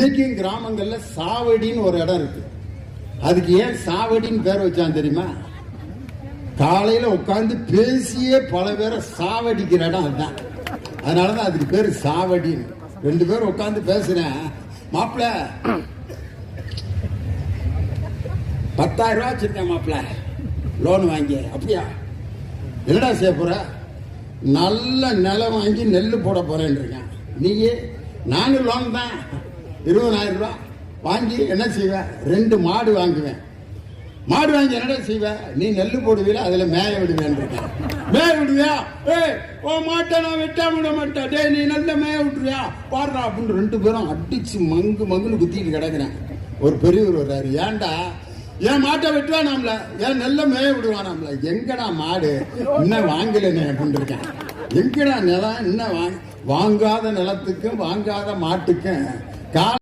இன்னைக்கும் கிராமங்கள்ல சாவடின்னு ஒரு இடம் இருக்கு. அதுக்கு ஏன் சாவடின்னு பேர் வச்சான் தெரியுமா? காலையில உட்கார்ந்து பேசியே பல பேரை சாவடிக்கிற இடம் அதுதான். அதனாலதான் அதுக்கு பேரு சாவடின்னு. 2 பேரும் உட்கார்ந்து பேசுறேன், மாப்பிள்ள 10,000 ரூபாய் வச்சிருக்கேன் மாப்பிள்ள, லோன் வாங்கி. அப்படியா, என்னடா செய்ய போற? நல்ல நிலம் வாங்கி நெல்லு போட போறேன்னு இருக்கேன். நீயே? நானும் லோன் தான் 20,000 ரூபாய் வாங்கி என்ன செய்வேன்? 2 மாடு வாங்குவேன். மாடு வாங்கி என்னடா செய்வேன்? நீ நெல்லு போடுவீல, அதுல மேய விடுவேன். மேய விடுவியா? மாட்டை நான் வெட்டாம விட மாட்டேன். டே, நீ நல்ல மேய விட்டுருவியா பாடுறா அப்படின்னு 2 பேரும் அடிச்சு மங்கு மங்குன்னு குத்திட்டு கிடக்குறேன். ஒரு பெரியவர் வர்றாரு, ஏன்டா ஏன் மாட்டை வெட்டுவானாம்ல, ஏன் நெல்ல மேய விடுவானாம்ல. எங்கடா மாடு இன்னும் வாங்கலனே அப்படின்னு இருக்கேன். எங்கடா நிலம் இன்னும் வாங்காத நிலத்துக்கும் வாங்காத மாட்டுக்கும்